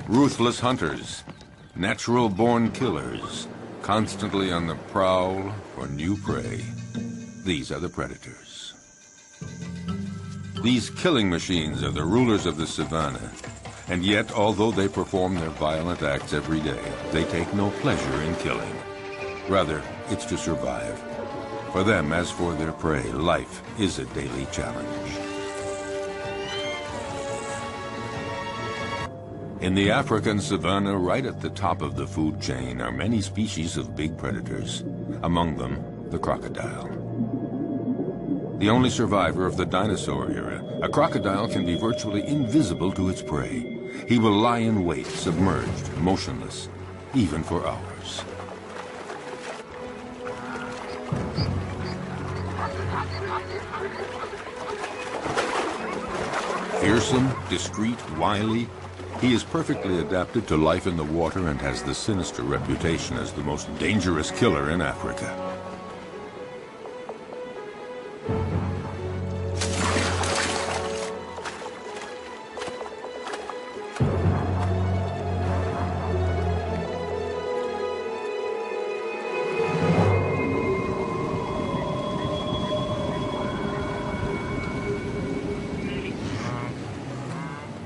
Ruthless hunters, natural-born killers, constantly on the prowl for new prey. These are the predators. These killing machines are the rulers of the savannah. And yet, although they perform their violent acts every day, they take no pleasure in killing. Rather, it's to survive. For them, as for their prey, life is a daily challenge. In the African savanna, right at the top of the food chain, are many species of big predators. Among them, the crocodile. The only survivor of the dinosaur era, a crocodile can be virtually invisible to its prey. He will lie in wait, submerged, motionless, even for hours. Fearsome, discreet, wily, he is perfectly adapted to life in the water and has the sinister reputation as the most dangerous killer in Africa.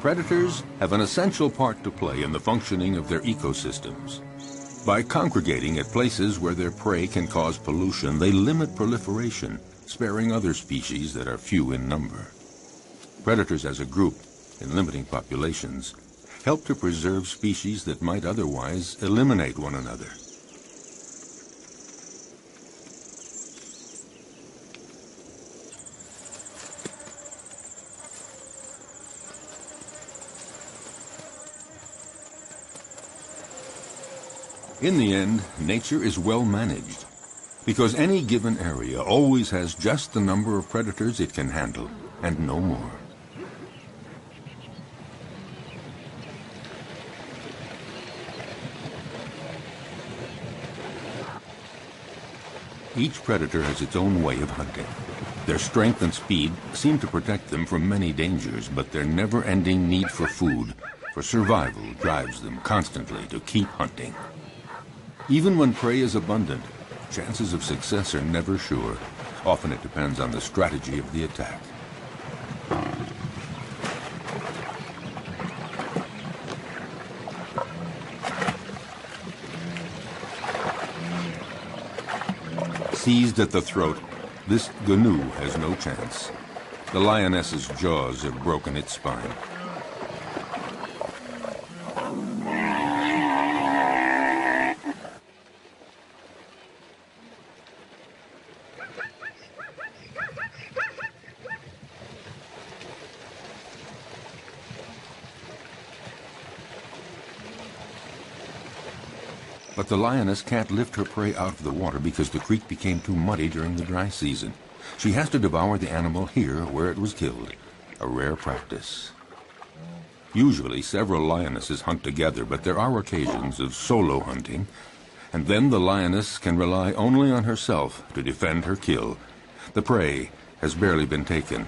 Predators have an essential part to play in the functioning of their ecosystems. By congregating at places where their prey can cause pollution, they limit proliferation, sparing other species that are few in number. Predators as a group, in limiting populations, help to preserve species that might otherwise eliminate one another. In the end, nature is well managed, because any given area always has just the number of predators it can handle, and no more. Each predator has its own way of hunting. Their strength and speed seem to protect them from many dangers, but their never-ending need for food, for survival, drives them constantly to keep hunting. Even when prey is abundant, chances of success are never sure. Often it depends on the strategy of the attack. Seized at the throat, this gnu has no chance. The lioness's jaws have broken its spine. But the lioness can't lift her prey out of the water because the creek became too muddy during the dry season. She has to devour the animal here where it was killed, a rare practice. Usually several lionesses hunt together, but there are occasions of solo hunting, and then the lioness can rely only on herself to defend her kill. The prey has barely been taken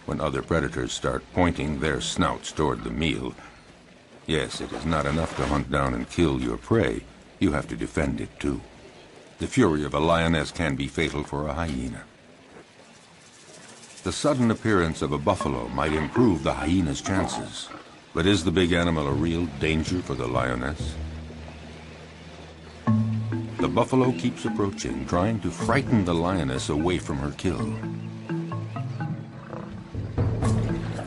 when other predators start pointing their snouts toward the meal. Yes, it is not enough to hunt down and kill your prey. You have to defend it too. The fury of a lioness can be fatal for a hyena. The sudden appearance of a buffalo might improve the hyena's chances. But is the big animal a real danger for the lioness? The buffalo keeps approaching, trying to frighten the lioness away from her kill.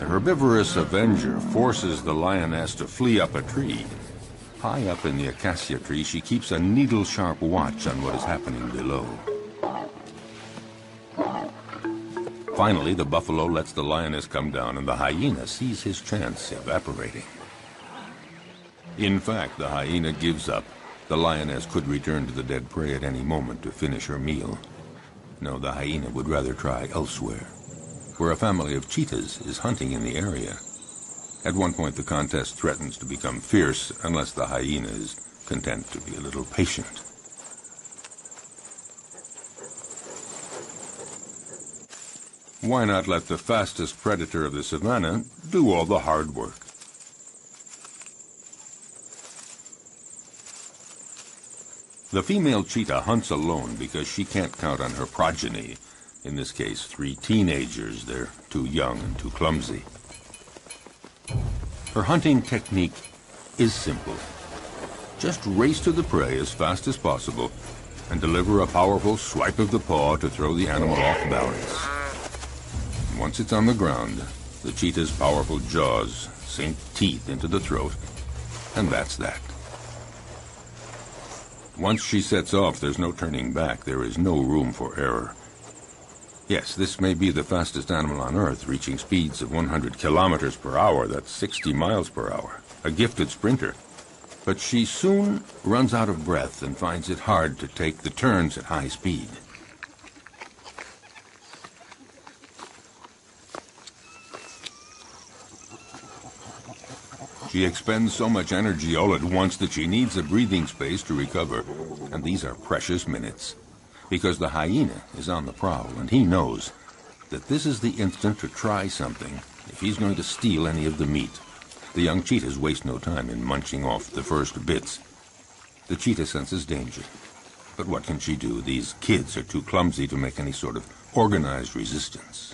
The herbivorous avenger forces the lioness to flee up a tree. High up in the acacia tree, she keeps a needle-sharp watch on what is happening below. Finally, the buffalo lets the lioness come down, and the hyena sees his chance evaporating. In fact, the hyena gives up. The lioness could return to the dead prey at any moment to finish her meal. No, the hyena would rather try elsewhere, where a family of cheetahs is hunting in the area. At one point, the contest threatens to become fierce unless the hyena is content to be a little patient. Why not let the fastest predator of the savannah do all the hard work? The female cheetah hunts alone because she can't count on her progeny. In this case, 3 teenagers. They're too young and too clumsy. Her hunting technique is simple. Just race to the prey as fast as possible and deliver a powerful swipe of the paw to throw the animal off balance. Once it's on the ground, the cheetah's powerful jaws sink teeth into the throat, and that's that. Once she sets off, there's no turning back. There is no room for error. Yes, this may be the fastest animal on Earth, reaching speeds of 100 kilometers per hour. That's 60 miles per hour. A gifted sprinter. But she soon runs out of breath and finds it hard to take the turns at high speed. She expends so much energy all at once that she needs a breathing space to recover. And these are precious minutes. Because the hyena is on the prowl, and he knows that this is the instant to try something if he's going to steal any of the meat. The young cheetahs waste no time in munching off the first bits. The cheetah senses danger. But what can she do? These kids are too clumsy to make any sort of organized resistance.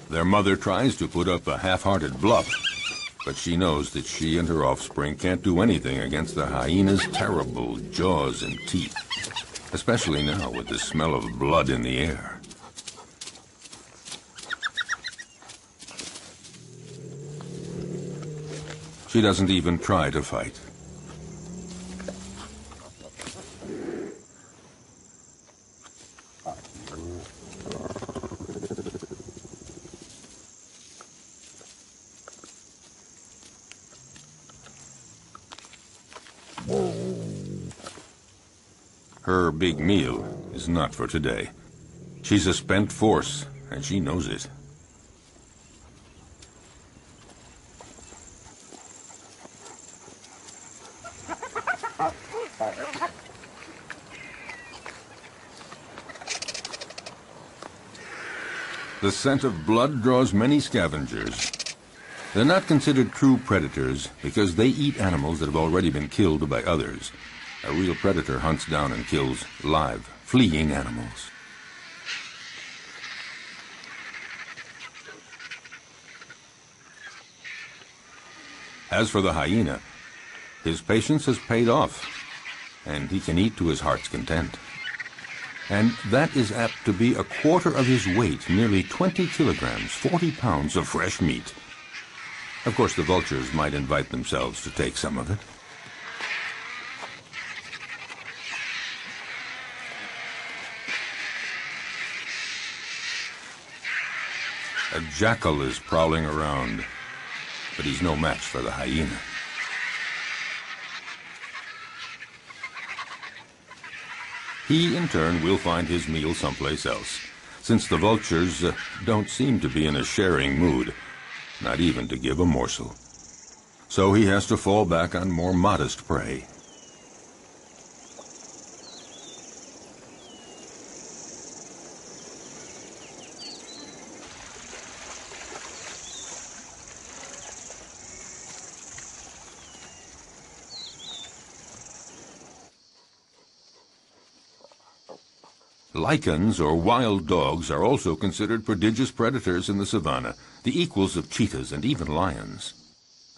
Their mother tries to put up a half-hearted bluff, but she knows that she and her offspring can't do anything against the hyena's terrible jaws and teeth, especially now with the smell of blood in the air. She doesn't even try to fight. Her big meal is not for today. She's a spent force, and she knows it. The scent of blood draws many scavengers. They're not considered true predators because they eat animals that have already been killed by others. A real predator hunts down and kills live, fleeing animals. As for the hyena, his patience has paid off, and he can eat to his heart's content. And that is apt to be a quarter of his weight, nearly 20 kilograms, 40 pounds of fresh meat. Of course, the vultures might invite themselves to take some of it. A jackal is prowling around, but he's no match for the hyena. He, in turn, will find his meal someplace else, since the vultures don't seem to be in a sharing mood, not even to give a morsel. So he has to fall back on more modest prey. Lichens, or wild dogs, are also considered prodigious predators in the savanna, the equals of cheetahs and even lions.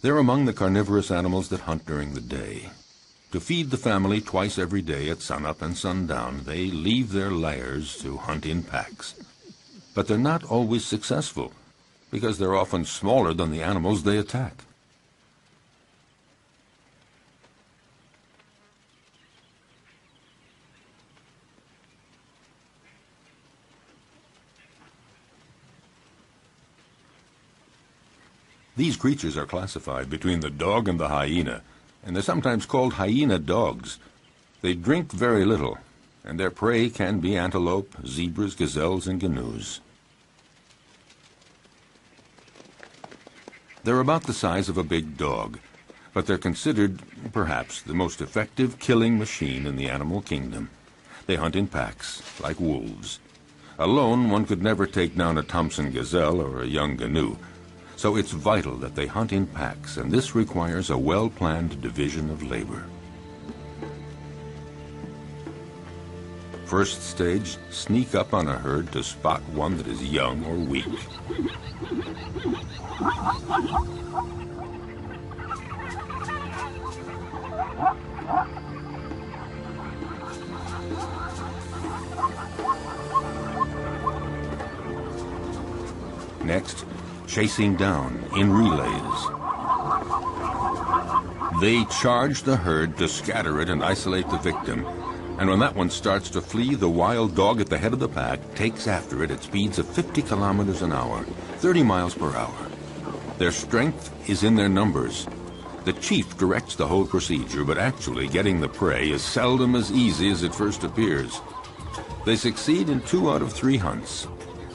They're among the carnivorous animals that hunt during the day. To feed the family twice every day at sunup and sundown, they leave their lairs to hunt in packs. But they're not always successful, because they're often smaller than the animals they attack. These creatures are classified between the dog and the hyena, and they're sometimes called hyena dogs. They drink very little, and their prey can be antelope, zebras, gazelles, and gnus. They're about the size of a big dog, but they're considered, perhaps, the most effective killing machine in the animal kingdom. They hunt in packs, like wolves. Alone, one could never take down a Thompson gazelle or a young gnu. So it's vital that they hunt in packs, and this requires a well-planned division of labor. First stage, sneak up on a herd to spot one that is young or weak. Next, chasing down in relays. They charge the herd to scatter it and isolate the victim. And when that one starts to flee, the wild dog at the head of the pack takes after it at speeds of 50 kilometers an hour, 30 miles per hour. Their strength is in their numbers. The chief directs the whole procedure, but actually getting the prey is seldom as easy as it first appears. They succeed in 2 out of 3 hunts.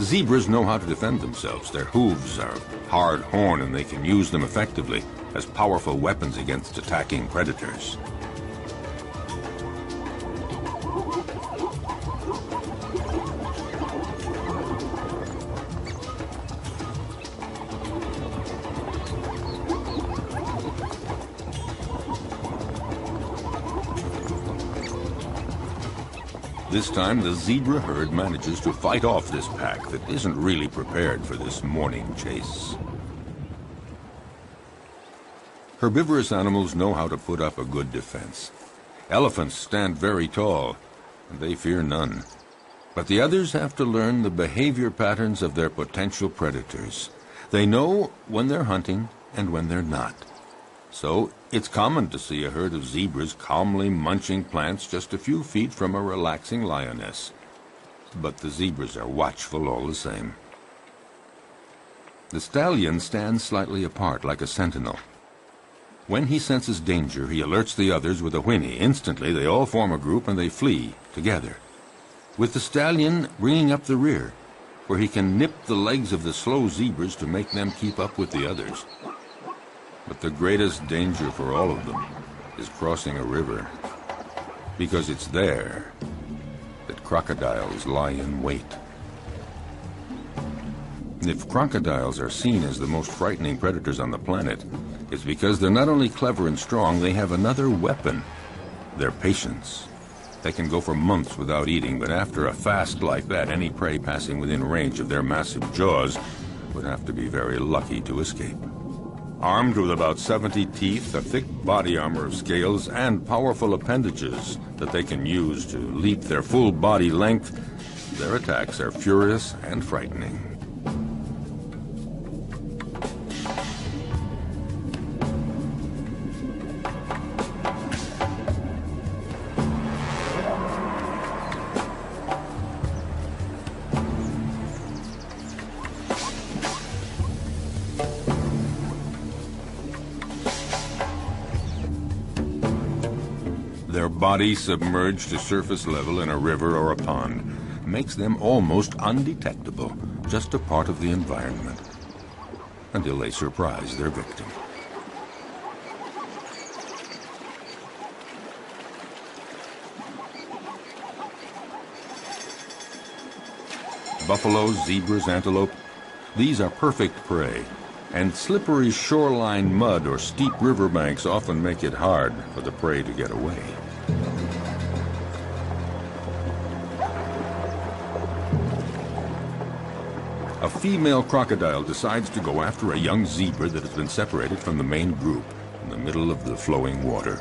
Zebras know how to defend themselves. Their hooves are hard horn, and they can use them effectively as powerful weapons against attacking predators. This time, the zebra herd manages to fight off this pack that isn't really prepared for this morning chase. Herbivorous animals know how to put up a good defense. Elephants stand very tall, and they fear none. But the others have to learn the behavior patterns of their potential predators. They know when they're hunting and when they're not. So it's common to see a herd of zebras calmly munching plants just a few feet from a relaxing lioness. But the zebras are watchful all the same. The stallion stands slightly apart like a sentinel. When he senses danger, he alerts the others with a whinny. Instantly, they all form a group and they flee together, with the stallion bringing up the rear, where he can nip the legs of the slow zebras to make them keep up with the others. But the greatest danger for all of them is crossing a river, because it's there that crocodiles lie in wait. If crocodiles are seen as the most frightening predators on the planet, it's because they're not only clever and strong, they have another weapon: their patience. They can go for months without eating, but after a fast like that, any prey passing within range of their massive jaws would have to be very lucky to escape. Armed with about 70 teeth, a thick body armor of scales, and powerful appendages that they can use to leap their full body length, their attacks are furious and frightening. Their body submerged to surface level in a river or a pond makes them almost undetectable, just a part of the environment, until they surprise their victim. Buffaloes, zebras, antelope, these are perfect prey. And slippery shoreline mud or steep riverbanks often make it hard for the prey to get away. A female crocodile decides to go after a young zebra that has been separated from the main group in the middle of the flowing water.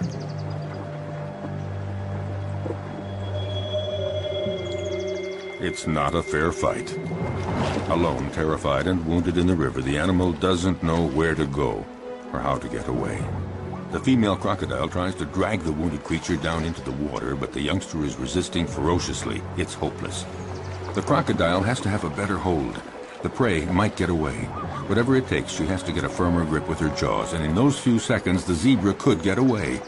It's not a fair fight. Alone, terrified and wounded in the river, the animal doesn't know where to go or how to get away. The female crocodile tries to drag the wounded creature down into the water, but the youngster is resisting ferociously. It's hopeless. The crocodile has to have a better hold. The prey might get away. Whatever it takes, she has to get a firmer grip with her jaws, and in those few seconds, the zebra could get away.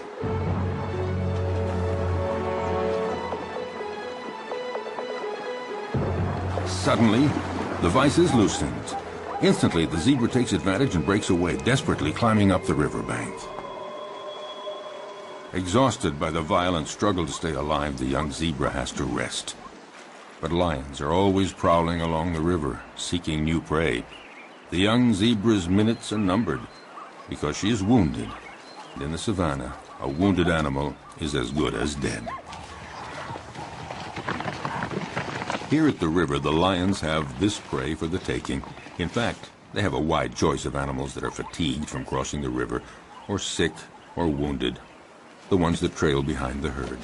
Suddenly, the vise is loosened. Instantly, the zebra takes advantage and breaks away, desperately climbing up the riverbank. Exhausted by the violent struggle to stay alive, the young zebra has to rest. But lions are always prowling along the river, seeking new prey. The young zebra's minutes are numbered because she is wounded. And in the savannah, a wounded animal is as good as dead. Here at the river, the lions have this prey for the taking. In fact, they have a wide choice of animals that are fatigued from crossing the river, or sick or wounded, the ones that trail behind the herd.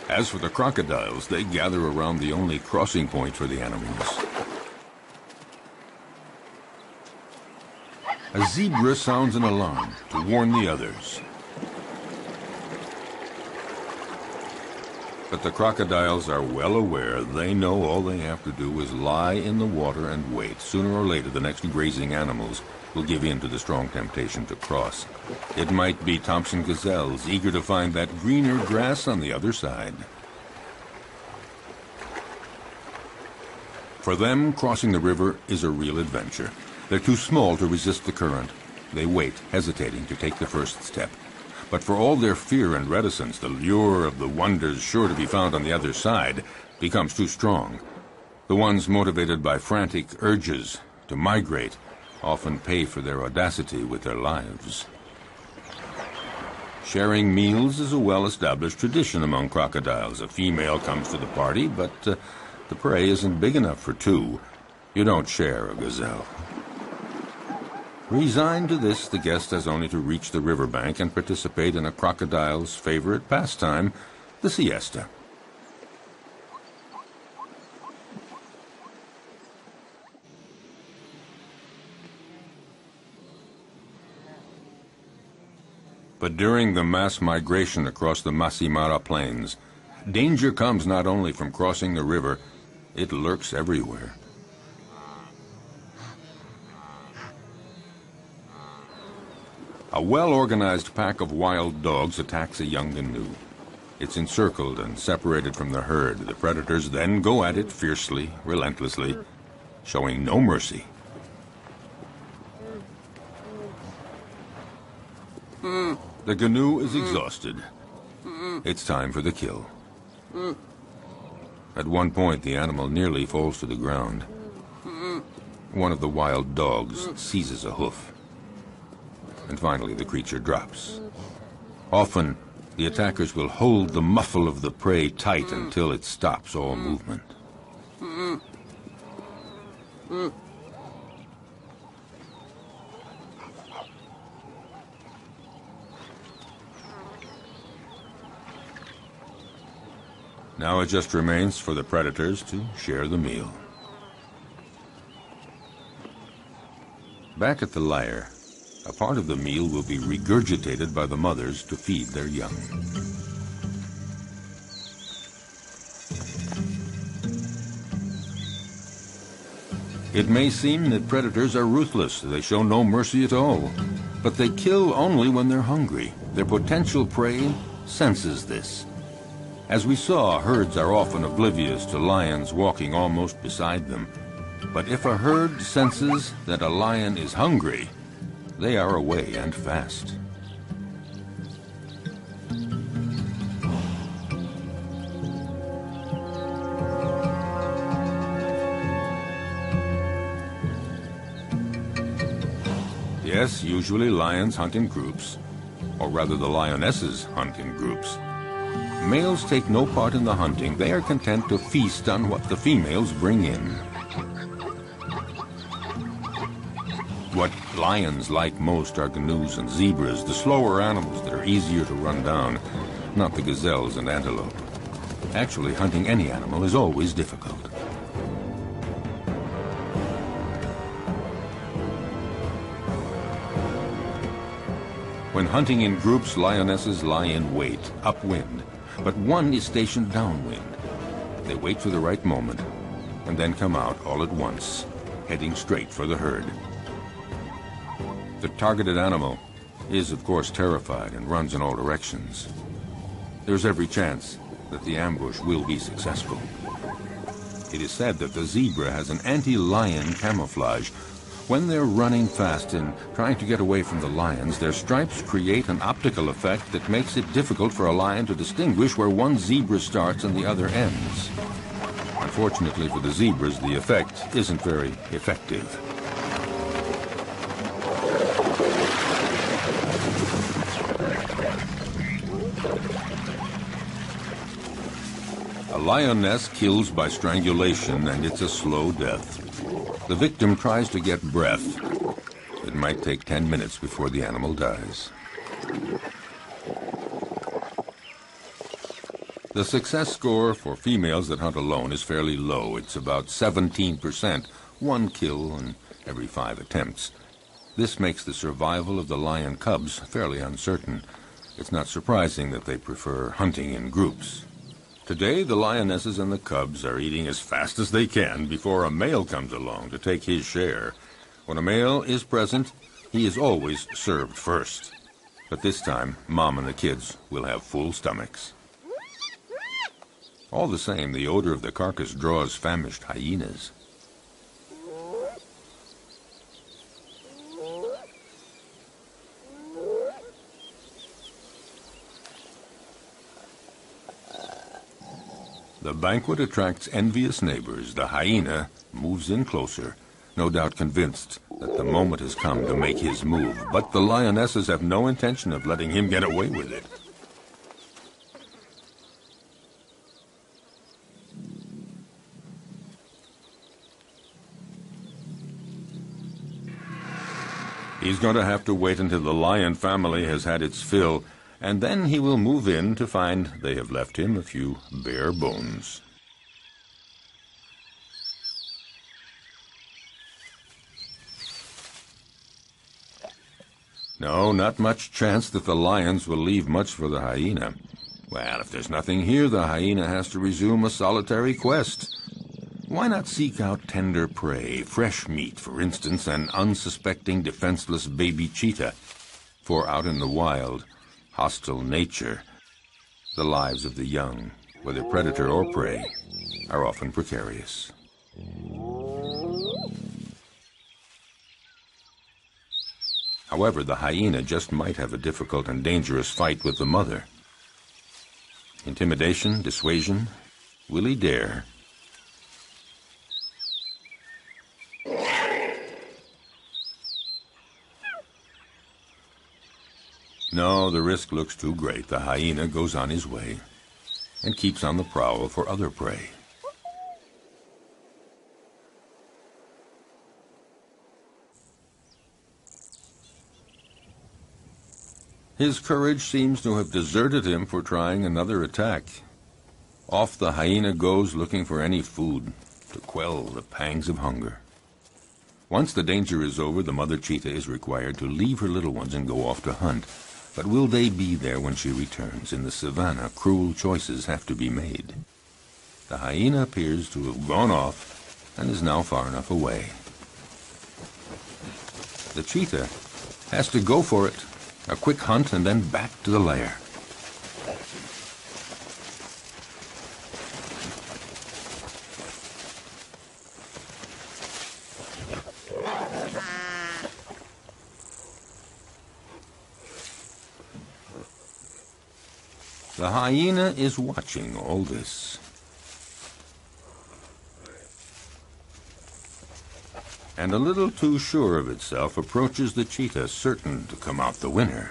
As for the crocodiles, they gather around the only crossing point for the animals. A zebra sounds an alarm to warn the others. But the crocodiles are well aware. They know all they have to do is lie in the water and wait. Sooner or later, the next grazing animals will give in to the strong temptation to cross. It might be Thompson gazelles, eager to find that greener grass on the other side. For them, crossing the river is a real adventure. They're too small to resist the current. They wait, hesitating to take the first step. But for all their fear and reticence, the lure of the wonders sure to be found on the other side becomes too strong. The ones motivated by frantic urges to migrate often pay for their audacity with their lives. Sharing meals is a well-established tradition among crocodiles. A female comes to the party, but the prey isn't big enough for two. You don't share a gazelle. Resigned to this, the guest has only to reach the riverbank and participate in a crocodile's favorite pastime, the siesta. But during the mass migration across the Masimara Plains, danger comes not only from crossing the river, it lurks everywhere. A well-organized pack of wild dogs attacks a young gnu. It's encircled and separated from the herd. The predators then go at it fiercely, relentlessly, showing no mercy. The gnu is exhausted. It's time for the kill. At one point, the animal nearly falls to the ground. One of the wild dogs seizes a hoof. And finally, the creature drops. Often, the attackers will hold the muffle of the prey tight until it stops all movement. Now it just remains for the predators to share the meal. Back at the lair, a part of the meal will be regurgitated by the mothers to feed their young. It may seem that predators are ruthless. They show no mercy at all. But they kill only when they're hungry. Their potential prey senses this. As we saw, herds are often oblivious to lions walking almost beside them. But if a herd senses that a lion is hungry, they are away and fast. Yes, usually lions hunt in groups, or rather the lionesses hunt in groups. Males take no part in the hunting. They are content to feast on what the females bring in. What lions like most are gnus and zebras, the slower animals that are easier to run down, not the gazelles and antelope. Actually, hunting any animal is always difficult. When hunting in groups, lionesses lie in wait, upwind, but one is stationed downwind. They wait for the right moment and then come out all at once, heading straight for the herd. The targeted animal is, of course, terrified and runs in all directions. There's every chance that the ambush will be successful. It is said that the zebra has an anti-lion camouflage. When they're running fast and trying to get away from the lions, their stripes create an optical effect that makes it difficult for a lion to distinguish where one zebra starts and the other ends. Unfortunately for the zebras, the effect isn't very effective. A lioness kills by strangulation, and it's a slow death. The victim tries to get breath. It might take 10 minutes before the animal dies. The success score for females that hunt alone is fairly low. It's about 17%, one kill in every 5 attempts. This makes the survival of the lion cubs fairly uncertain. It's not surprising that they prefer hunting in groups. Today, the lionesses and the cubs are eating as fast as they can before a male comes along to take his share. When a male is present, he is always served first. But this time, Mom and the kids will have full stomachs. All the same, the odor of the carcass draws famished hyenas. The banquet attracts envious neighbors. The hyena moves in closer, no doubt convinced that the moment has come to make his move. But the lionesses have no intention of letting him get away with it. He's going to have to wait until the lion family has had its fill, and then he will move in to find they have left him a few bare bones. No, not much chance that the lions will leave much for the hyena. Well, if there's nothing here, the hyena has to resume a solitary quest. Why not seek out tender prey, fresh meat, for instance, an unsuspecting, defenseless baby cheetah? For out in the wild, hostile nature, the lives of the young, whether predator or prey, are often precarious. However, the hyena just might have a difficult and dangerous fight with the mother. Intimidation, dissuasion, will he dare? No, the risk looks too great. The hyena goes on his way and keeps on the prowl for other prey. His courage seems to have deserted him for trying another attack. Off the hyena goes looking for any food to quell the pangs of hunger. Once the danger is over, the mother cheetah is required to leave her little ones and go off to hunt. But will they be there when she returns? In the savannah, cruel choices have to be made. The hyena appears to have gone off and is now far enough away. The cheetah has to go for it. A quick hunt and then back to the lair. The hyena is watching all this. And a little too sure of itself approaches the cheetah, certain to come out the winner.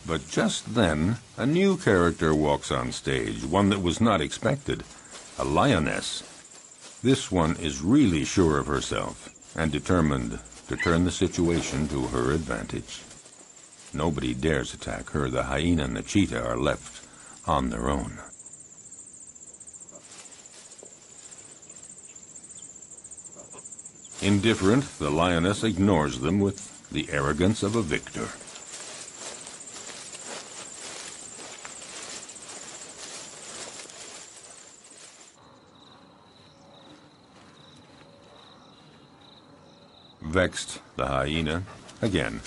But just then, a new character walks on stage, one that was not expected, a lioness. This one is really sure of herself and determined to turn the situation to her advantage. Nobody dares attack her. The hyena and the cheetah are left on their own. Indifferent, the lioness ignores them with the arrogance of a victor. Vexed, the hyena, again,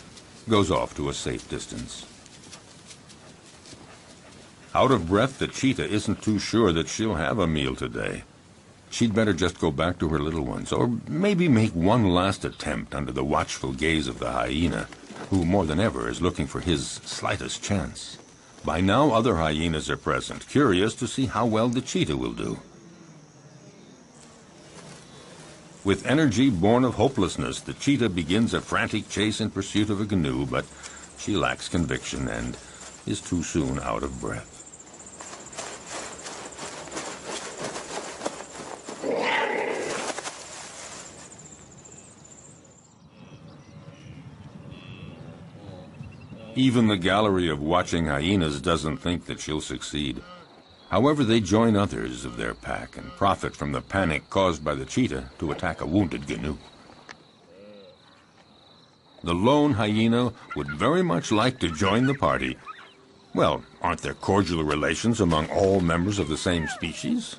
goes off to a safe distance. Out of breath, the cheetah isn't too sure that she'll have a meal today. She'd better just go back to her little ones, or maybe make one last attempt under the watchful gaze of the hyena, who more than ever is looking for his slightest chance. By now, other hyenas are present, curious to see how well the cheetah will do. With energy born of hopelessness, the cheetah begins a frantic chase in pursuit of a canoe, but she lacks conviction and is too soon out of breath. Even the gallery of watching hyenas doesn't think that she'll succeed. However, they join others of their pack and profit from the panic caused by the cheetah to attack a wounded canoe. The lone hyena would very much like to join the party. Well, aren't there cordial relations among all members of the same species?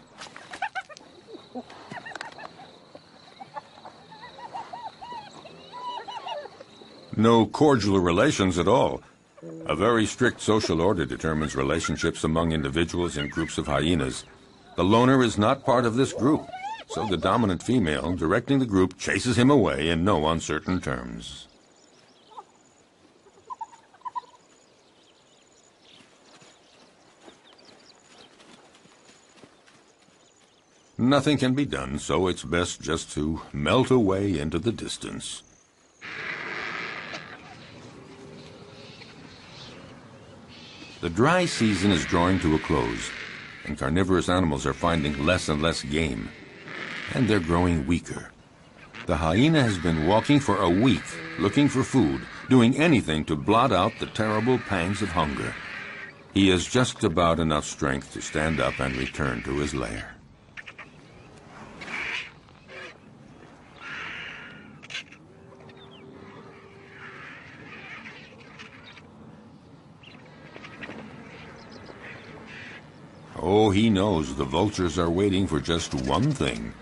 No cordial relations at all. A very strict social order determines relationships among individuals in groups of hyenas. The loner is not part of this group, so the dominant female directing the group chases him away in no uncertain terms. Nothing can be done, so it's best just to melt away into the distance. The dry season is drawing to a close, and carnivorous animals are finding less and less game, and they're growing weaker. The hyena has been walking for a week, looking for food, doing anything to blot out the terrible pangs of hunger. He has just about enough strength to stand up and return to his lair. Oh, he knows the vultures are waiting for just one thing,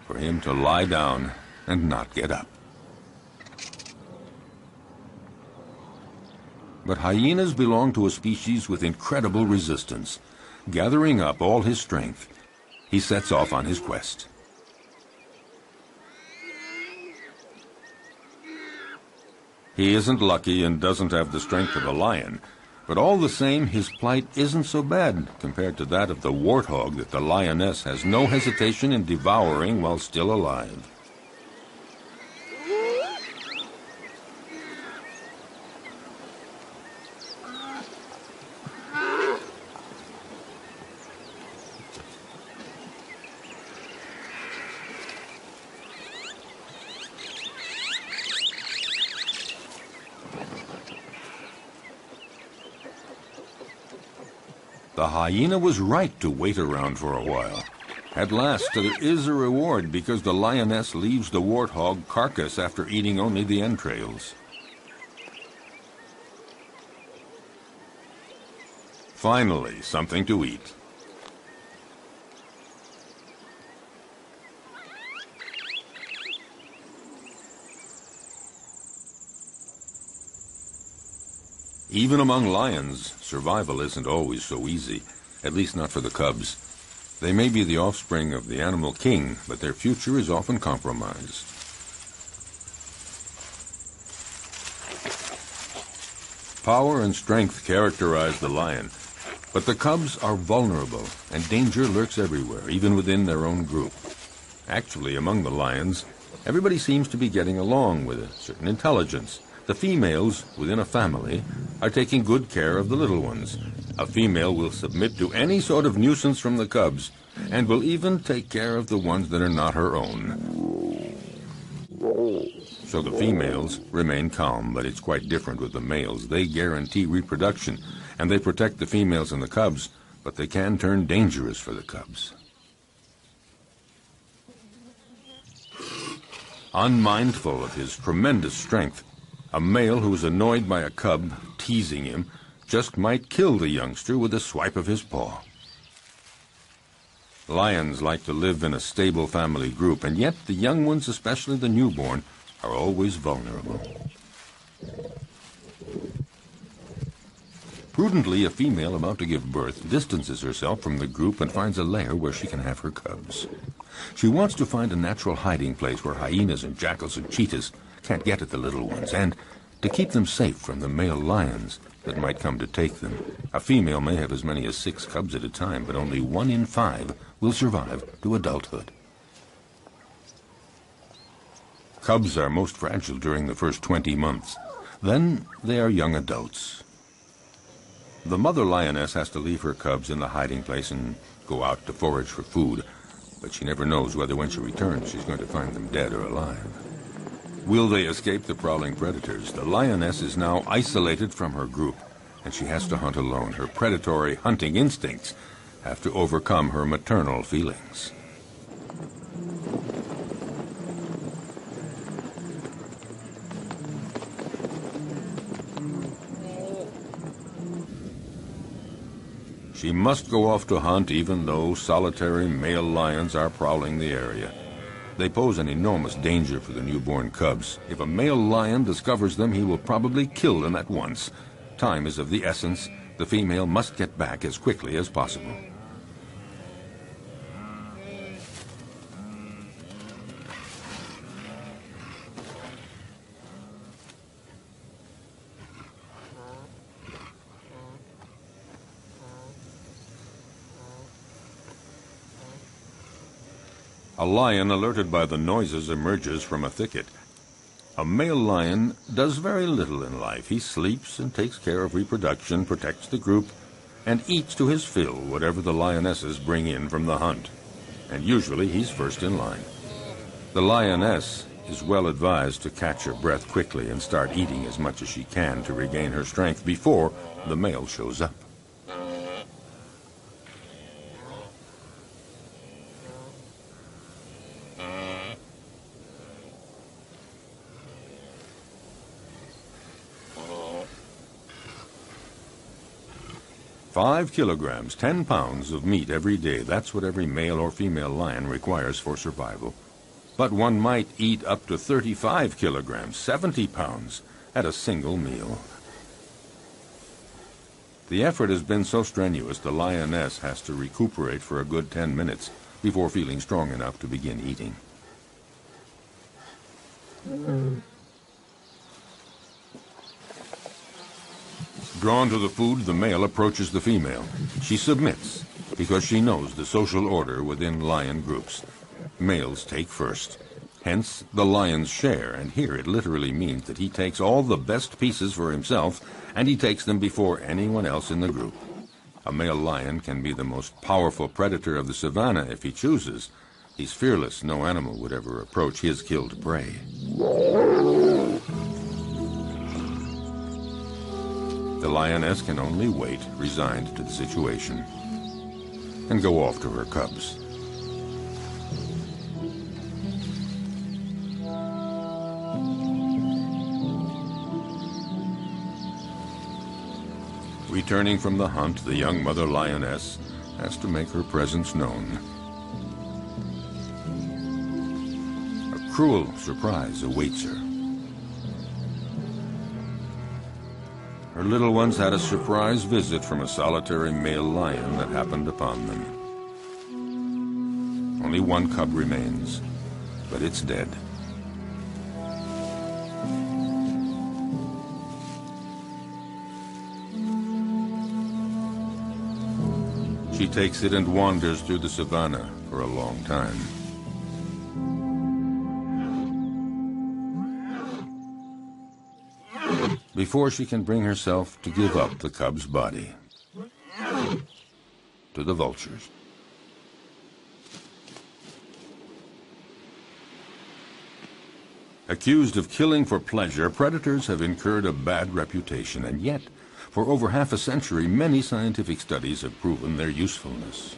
for him to lie down and not get up. But hyenas belong to a species with incredible resistance. Gathering up all his strength, he sets off on his quest. He isn't lucky and doesn't have the strength of a lion, but all the same, his plight isn't so bad compared to that of the warthog that the lioness has no hesitation in devouring while still alive. The hyena was right to wait around for a while. At last, there is a reward because the lioness leaves the warthog carcass after eating only the entrails. Finally, something to eat. Even among lions, survival isn't always so easy, at least not for the cubs. They may be the offspring of the animal king, but their future is often compromised. Power and strength characterize the lion, but the cubs are vulnerable, and danger lurks everywhere, even within their own group. Actually, among the lions, everybody seems to be getting along with a certain intelligence. The females within a family are taking good care of the little ones. A female will submit to any sort of nuisance from the cubs, and will even take care of the ones that are not her own. So the females remain calm, but it's quite different with the males. They guarantee reproduction, and they protect the females and the cubs, but they can turn dangerous for the cubs. Unmindful of his tremendous strength, a male who is annoyed by a cub teasing him just might kill the youngster with a swipe of his paw. Lions like to live in a stable family group, and yet the young ones, especially the newborn, are always vulnerable. Prudently, a female about to give birth distances herself from the group and finds a lair where she can have her cubs. She wants to find a natural hiding place where hyenas and jackals and cheetahs can't get at the little ones, and to keep them safe from the male lions that might come to take them. A female may have as many as 6 cubs at a time, but only 1 in 5 will survive to adulthood. Cubs are most fragile during the first 20 months. Then they are young adults. The mother lioness has to leave her cubs in the hiding place and go out to forage for food, but she never knows whether when she returns she's going to find them dead or alive. Will they escape the prowling predators? The lioness is now isolated from her group, and she has to hunt alone. Her predatory hunting instincts have to overcome her maternal feelings. She must go off to hunt even though solitary male lions are prowling the area. They pose an enormous danger for the newborn cubs. If a male lion discovers them, he will probably kill them at once. Time is of the essence. The female must get back as quickly as possible. A lion, alerted by the noises, emerges from a thicket. A male lion does very little in life. He sleeps and takes care of reproduction, protects the group, and eats to his fill whatever the lionesses bring in from the hunt. And usually he's first in line. The lioness is well advised to catch her breath quickly and start eating as much as she can to regain her strength before the male shows up. "5 kilograms, 10 pounds of meat every day. That's what every male or female lion requires for survival. But one might eat up to 35 kilograms, 70 pounds, at a single meal." The effort has been so strenuous, the lioness has to recuperate for a good 10 minutes before feeling strong enough to begin eating. Drawn to the food, the male approaches the female. She submits because she knows the social order within lion groups. Males take first. Hence the lion's share, and here it literally means that he takes all the best pieces for himself, and he takes them before anyone else in the group. A male lion can be the most powerful predator of the savannah if he chooses. He's fearless. No animal would ever approach his killed prey. The lioness can only wait, resigned to the situation, and go off to her cubs. Returning from the hunt, the young mother lioness has to make her presence known. A cruel surprise awaits her. Her little ones had a surprise visit from a solitary male lion that happened upon them. Only 1 cub remains, but it's dead. She takes it and wanders through the savannah for a long time. Before she can bring herself to give up the cub's body to the vultures. Accused of killing for pleasure, predators have incurred a bad reputation, and yet, for over half a century, many scientific studies have proven their usefulness.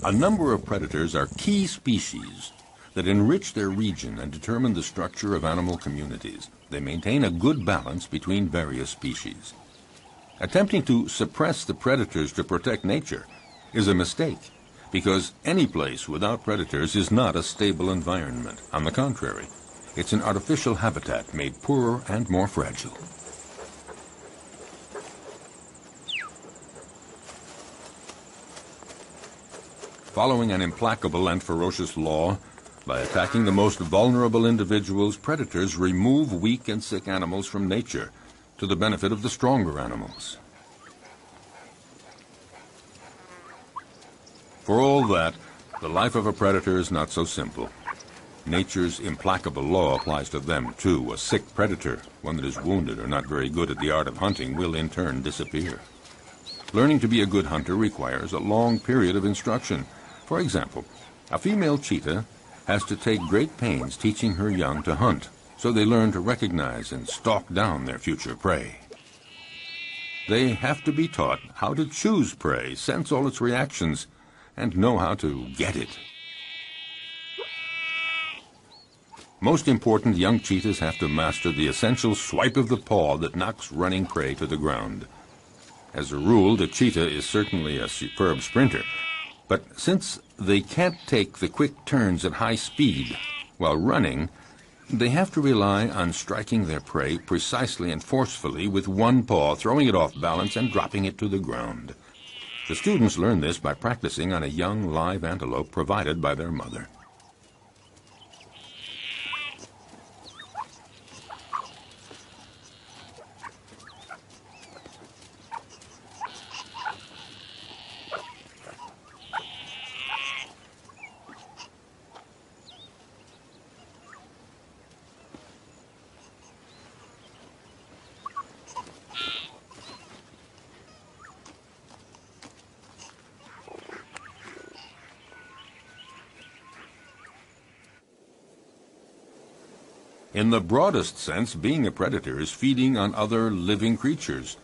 A number of predators are key species that enrich their region and determine the structure of animal communities. They maintain a good balance between various species. Attempting to suppress the predators to protect nature is a mistake, because any place without predators is not a stable environment. On the contrary, it's an artificial habitat made poorer and more fragile. Following an implacable and ferocious law, by attacking the most vulnerable individuals, predators remove weak and sick animals from nature to the benefit of the stronger animals. For all that, the life of a predator is not so simple. Nature's implacable law applies to them, too. A sick predator, one that is wounded or not very good at the art of hunting, will in turn disappear. Learning to be a good hunter requires a long period of instruction. For example, a female cheetah has to take great pains teaching her young to hunt, so they learn to recognize and stalk down their future prey. They have to be taught how to choose prey, sense all its reactions, and know how to get it. Most important, young cheetahs have to master the essential swipe of the paw that knocks running prey to the ground. As a rule, the cheetah is certainly a superb sprinter, but since they can't take the quick turns at high speed while running, they have to rely on striking their prey precisely and forcefully with one paw, throwing it off balance and dropping it to the ground. The students learn this by practicing on a young live antelope provided by their mother. In the broadest sense, being a predator is feeding on other living creatures.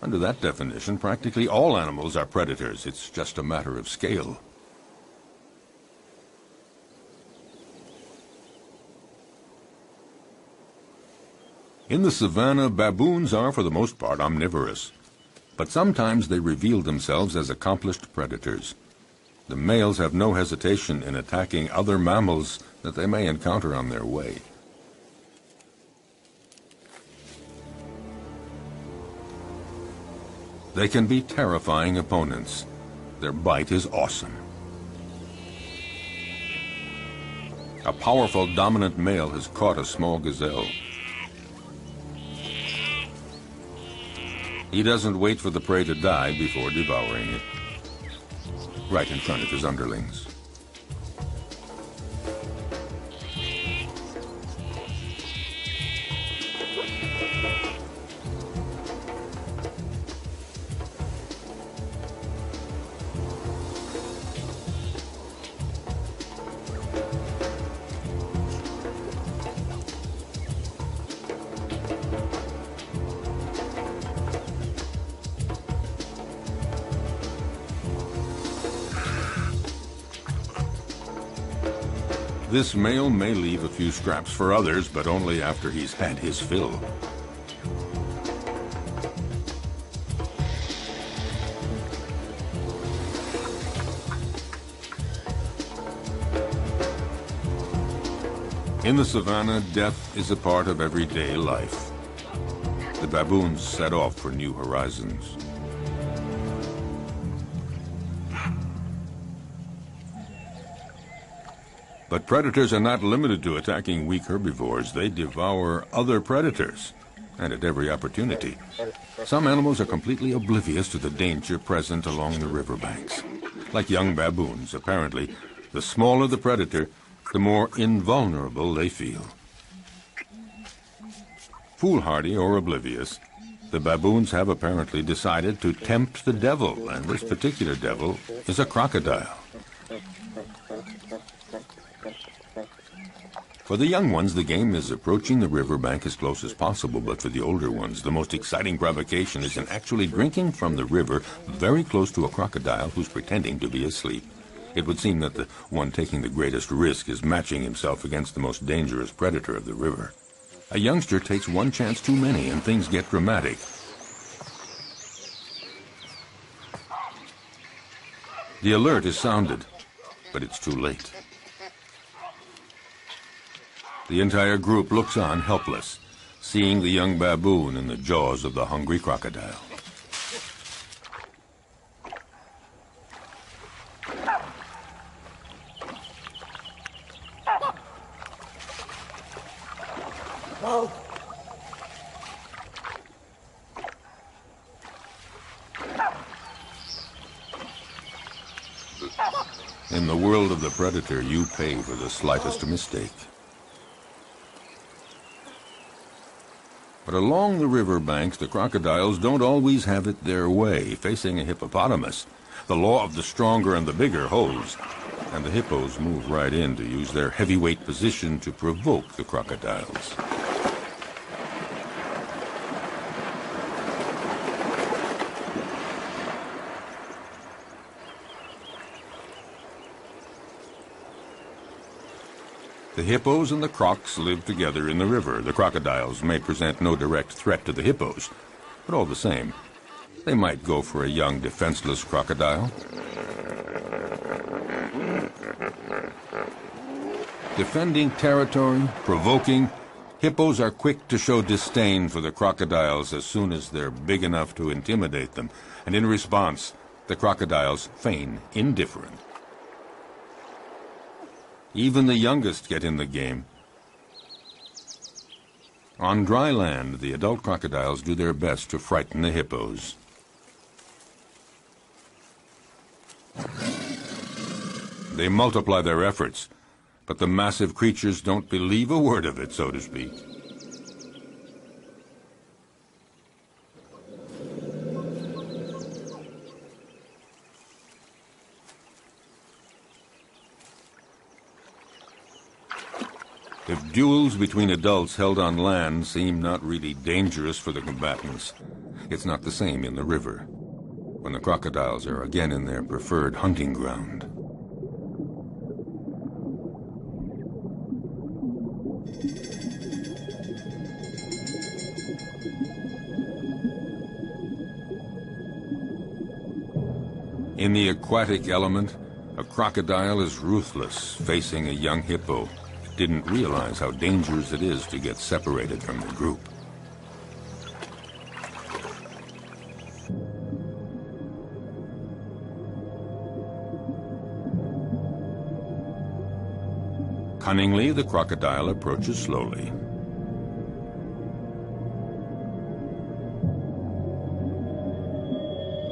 Under that definition, practically all animals are predators. It's just a matter of scale. In the savannah, baboons are for the most part omnivorous, but sometimes they reveal themselves as accomplished predators. The males have no hesitation in attacking other mammals that they may encounter on their way. They can be terrifying opponents. Their bite is awesome. A powerful dominant male has caught a small gazelle. He doesn't wait for the prey to die before devouring it, right in front of his underlings. This male may leave a few scraps for others, but only after he's had his fill. In the savannah, death is a part of everyday life. The baboons set off for new horizons. But predators are not limited to attacking weak herbivores. They devour other predators, and at every opportunity. Some animals are completely oblivious to the danger present along the riverbanks. Like young baboons, apparently, the smaller the predator, the more invulnerable they feel. Foolhardy or oblivious, the baboons have apparently decided to tempt the devil, and this particular devil is a crocodile. For the young ones, the game is approaching the riverbank as close as possible, but for the older ones, the most exciting provocation is in actually drinking from the river very close to a crocodile who's pretending to be asleep. It would seem that the one taking the greatest risk is matching himself against the most dangerous predator of the river. A youngster takes one chance too many and things get dramatic. The alert is sounded, but it's too late. The entire group looks on helpless, seeing the young baboon in the jaws of the hungry crocodile. In the world of the predator, you pay for the slightest mistake. But along the river banks, the crocodiles don't always have it their way. Facing a hippopotamus, the law of the stronger and the bigger holds, and the hippos move right in to use their heavyweight position to provoke the crocodiles. The hippos and the crocs live together in the river. The crocodiles may present no direct threat to the hippos, but all the same, they might go for a young, defenseless crocodile. Defending territory, provoking, hippos are quick to show disdain for the crocodiles as soon as they're big enough to intimidate them, and in response, the crocodiles feign indifferent. Even the youngest get in the game. On dry land, the adult crocodiles do their best to frighten the hippos. They multiply their efforts, but the massive creatures don't believe a word of it, so to speak. If duels between adults held on land seem not really dangerous for the combatants, it's not the same in the river, when the crocodiles are again in their preferred hunting ground. In the aquatic element, a crocodile is ruthless, facing a young hippo. Didn't realize how dangerous it is to get separated from the group. Cunningly, the crocodile approaches slowly.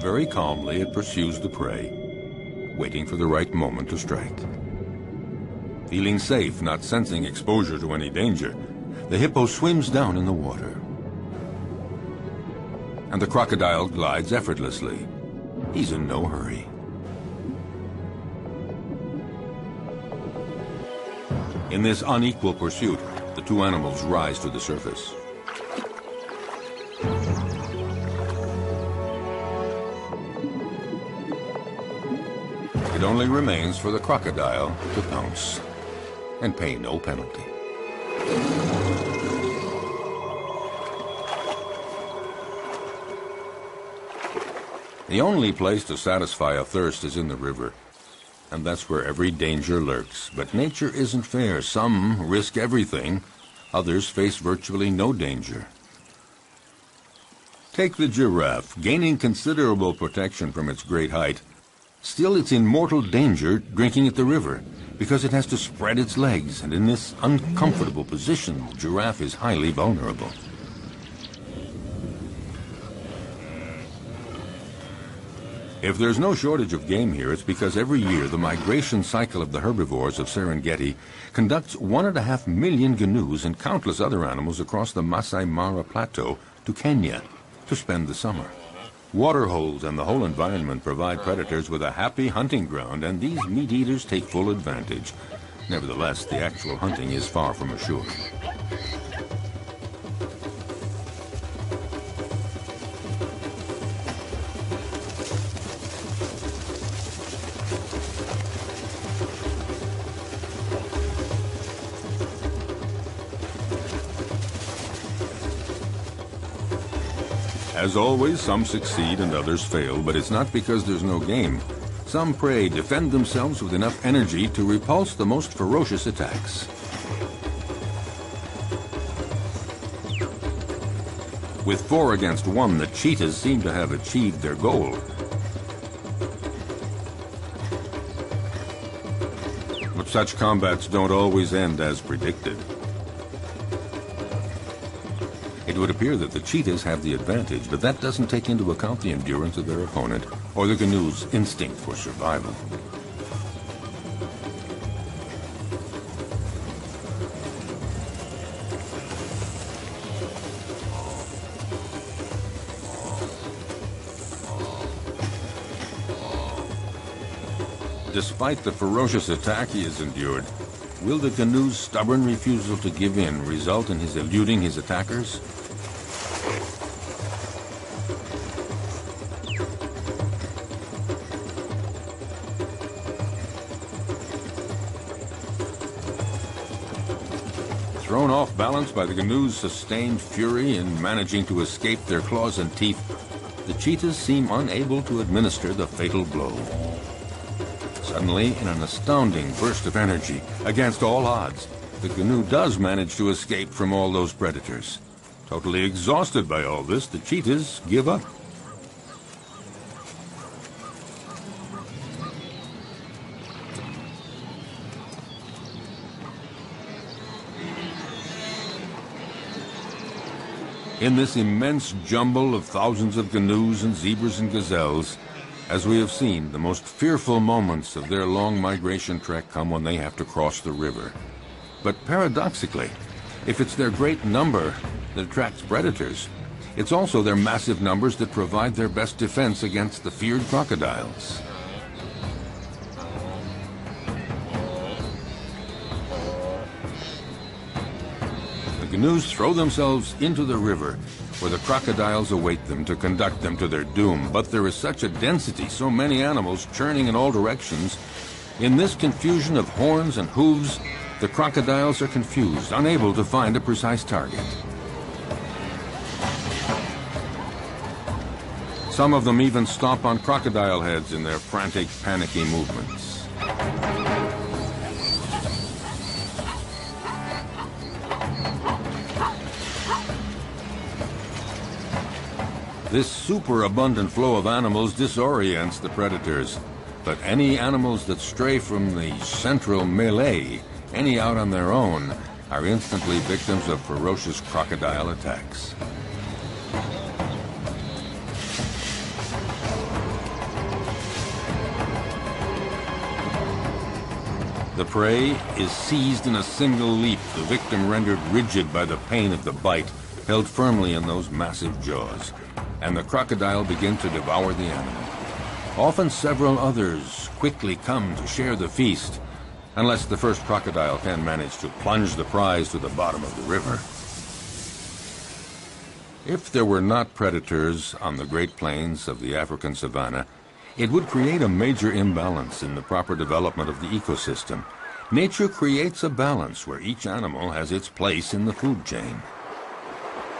Very calmly, it pursues the prey, waiting for the right moment to strike. Feeling safe, not sensing exposure to any danger, the hippo swims down in the water. And the crocodile glides effortlessly. He's in no hurry. In this unequal pursuit, the two animals rise to the surface. It only remains for the crocodile to pounce and pay no penalty. The only place to satisfy a thirst is in the river, and that's where every danger lurks. But nature isn't fair. Some risk everything, others face virtually no danger. Take the giraffe, gaining considerable protection from its great height. Still, it's in mortal danger drinking at the river, because it has to spread its legs, and in this uncomfortable position, the giraffe is highly vulnerable. If there's no shortage of game here, it's because every year the migration cycle of the herbivores of Serengeti conducts 1.5 million gnus and countless other animals across the Masai Mara Plateau to Kenya to spend the summer. Waterholes and the whole environment provide predators with a happy hunting ground, and these meat-eaters take full advantage. Nevertheless, the actual hunting is far from assured. As always, some succeed and others fail, but it's not because there's no game. Some prey defend themselves with enough energy to repulse the most ferocious attacks. With 4 against 1, the cheetahs seem to have achieved their goal. But such combats don't always end as predicted. It would appear that the cheetahs have the advantage, but that doesn't take into account the endurance of their opponent or the gnu's instinct for survival. Despite the ferocious attack he has endured, will the gnu's stubborn refusal to give in result in his eluding his attackers? Thrown off balance by the gnu's sustained fury in managing to escape their claws and teeth, the cheetahs seem unable to administer the fatal blow. Suddenly, in an astounding burst of energy, against all odds, the gnu does manage to escape from all those predators. Totally exhausted by all this, the cheetahs give up. In this immense jumble of thousands of gnus and zebras and gazelles, as we have seen, the most fearful moments of their long migration trek come when they have to cross the river. But paradoxically, if it's their great number that attracts predators, it's also their massive numbers that provide their best defense against the feared crocodiles. The gnus throw themselves into the river, where the crocodiles await them to conduct them to their doom. But there is such a density, so many animals churning in all directions. In this confusion of horns and hooves, the crocodiles are confused, unable to find a precise target. Some of them even stomp on crocodile heads in their frantic, panicky movements. This superabundant flow of animals disorients the predators, but any animals that stray from the central melee, any out on their own, are instantly victims of ferocious crocodile attacks. The prey is seized in a single leap, the victim rendered rigid by the pain of the bite, held firmly in those massive jaws, and the crocodile begins to devour the animal. Often several others quickly come to share the feast, unless the first crocodile can manage to plunge the prize to the bottom of the river. If there were not predators on the Great Plains of the African savanna, it would create a major imbalance in the proper development of the ecosystem. Nature creates a balance where each animal has its place in the food chain.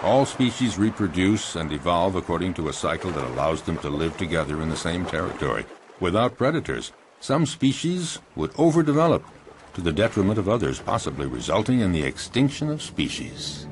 All species reproduce and evolve according to a cycle that allows them to live together in the same territory. Without predators, some species would overdevelop to the detriment of others, possibly resulting in the extinction of species.